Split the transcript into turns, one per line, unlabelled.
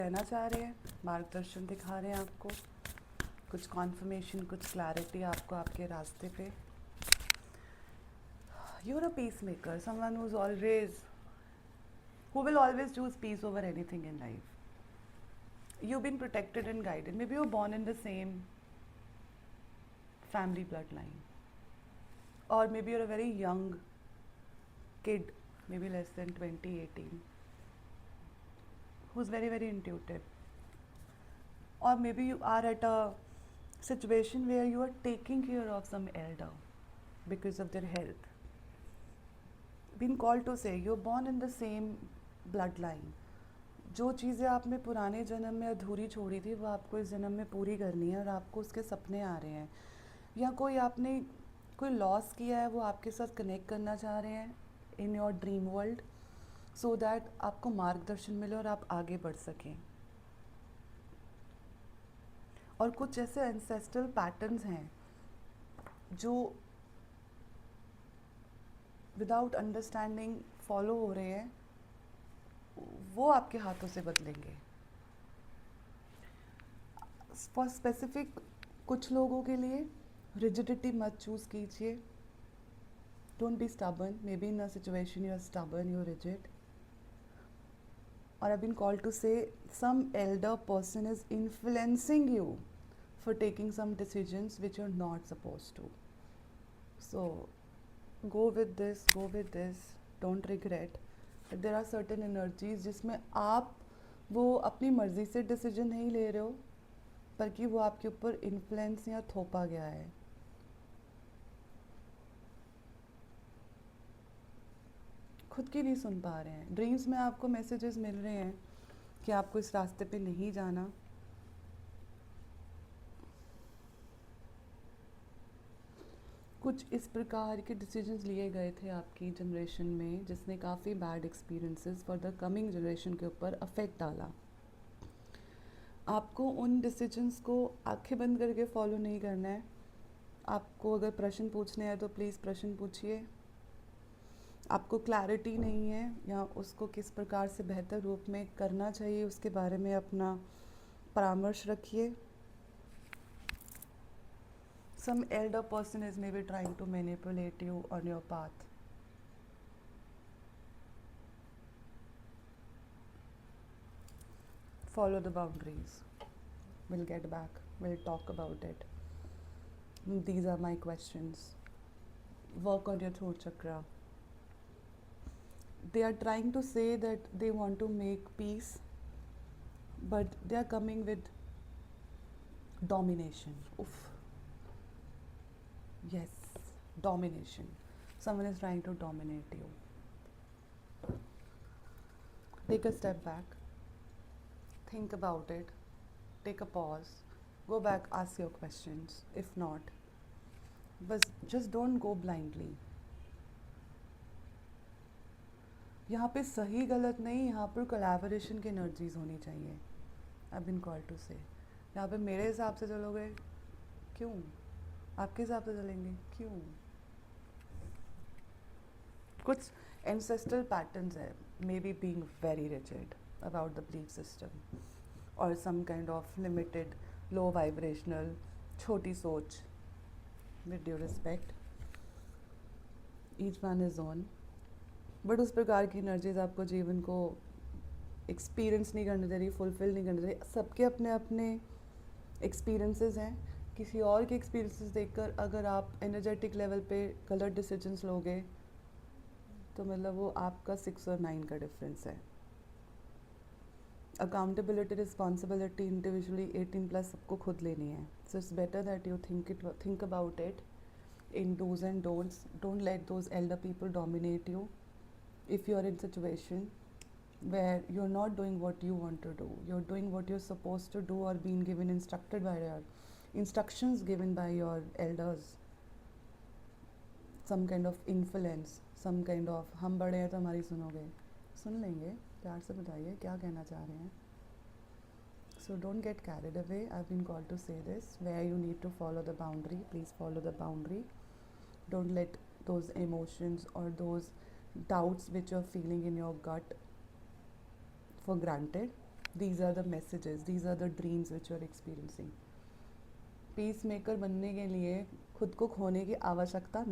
कहना चाह रहे हैं, मार्गदर्शन दिखा रहे हैं आपको, कुछ कॉन्फर्मेशन, कुछ क्लैरिटी आपको आपके रास्ते पे. You're a peacemaker, someone who will always choose peace over anything in life. You've been protected and guided. Maybe you're born in the same family bloodline, or maybe you're a very young kid, maybe less than 20, 18, who's very, very intuitive. Or maybe you are at a situation where you are taking care of some elder because of their health. Been called to say you're born in the same bloodline. जो चीज़ें आपने पुराने जन्म में अधूरी छोड़ी थी वो आपको इस जन्म में पूरी करनी है, और आपको उसके सपने आ रहे हैं, या कोई आपने कोई लॉस किया है वो आपके साथ कनेक्ट करना चाह रहे हैं in your dream world, so that आपको मार्गदर्शन मिले और आप आगे बढ़ सकें. और कुछ ऐसे एंसेस्ट्रल पैटर्न्स हैं जो विदाउट अंडरस्टैंडिंग फॉलो हो रहे हैं, वो आपके हाथों से बदलेंगे. फॉर स्पेसिफिक कुछ लोगों के लिए रिजिडिटी मत चूज़ कीजिए. Don't be stubborn. May be in a situation you are stubborn, you are rigid. और I been called to say some elder person is influencing you for taking some decisions which you're not supposed to. So go with this, don't regret. But there are certain energies जिसमें आप वो अपनी मर्जी से decision नहीं ले रहे हो, बल्कि वो आपके ऊपर इन्फ्लुएंस या थोपा गया है. खुद की नहीं सुन पा रहे हैं. ड्रीम्स में आपको मैसेजेस मिल रहे हैं कि आपको इस रास्ते पे नहीं जाना. कुछ इस प्रकार के डिसीजंस लिए गए थे आपकी जनरेशन में जिसने काफ़ी bad experiences for the coming generation के ऊपर अफेक्ट डाला. आपको उन डिसीजंस को आंखें बंद करके फॉलो नहीं करना है. आपको अगर प्रश्न पूछने हैं तो प्लीज़ प्रश्न पूछिए. आपको क्लैरिटी नहीं है या उसको किस प्रकार से बेहतर रूप में करना चाहिए उसके बारे में अपना परामर्श रखिए. Some elder person is maybe trying to manipulate you on your path. Follow the boundaries. We'll get back. We'll talk about it. These are my questions. Work on your throat chakra. They are trying to say that they want to make peace, but they are coming with domination. Oof. Yes, domination. Someone is trying to dominate you. Take a step back. Think about it. Take a pause. Go back, ask your questions. If not, but just don't go blindly. यहाँ पे सही गलत नहीं, यहाँ पर collaboration की energies होनी चाहिए. आई बीन कॉल्ड टू से यहाँ पे मेरे हिसाब से चलोगे क्यों, आपके हिसाब से चलेंगे क्यों. कुछ एंसेस्ट्रल पैटर्न्स है, may be being very rigid about the belief system, और some kind of limited low vibrational छोटी सोच. With due respect, each one is own. But उस प्रकार की एनर्जीज आपको जीवन को एक्सपीरियंस नहीं करने दे रही, फुलफिल नहीं करने दे रही. सबके अपने अपने एक्सपीरियंसेस हैं. किसी और के एक्सपीरियंसेस देखकर अगर आप एनर्जेटिक लेवल पे गलत डिसीजंस लोगे तो मतलब वो आपका 6 और 9 का डिफरेंस है. अकाउंटेबिलिटी, रिस्पॉन्सिबिलिटी इंडिविजुअली 18+ सबको खुद लेनी है. So it's better that you think about it in do's and don'ts. Don't let those elder people dominate you. If you're in situation where you're not doing what you want to do, you're doing what you're supposed to do or being given instructed by your instructions given by your elders, some kind of influence, some kind of हम बड़े हैं तो हमारी सुनोगे, सुन लेंगे. प्यार से बताइए क्या कहना चाह रहे हैं. So don't get carried away. I've been called to say this. Where you need to follow the boundary, please follow the boundary. Don't let those emotions or those doubts which you're feeling in your gut for granted. These are the messages, these are the dreams which you are experiencing. Peace maker बनने के लिए खुद को खोने की आवश्यकता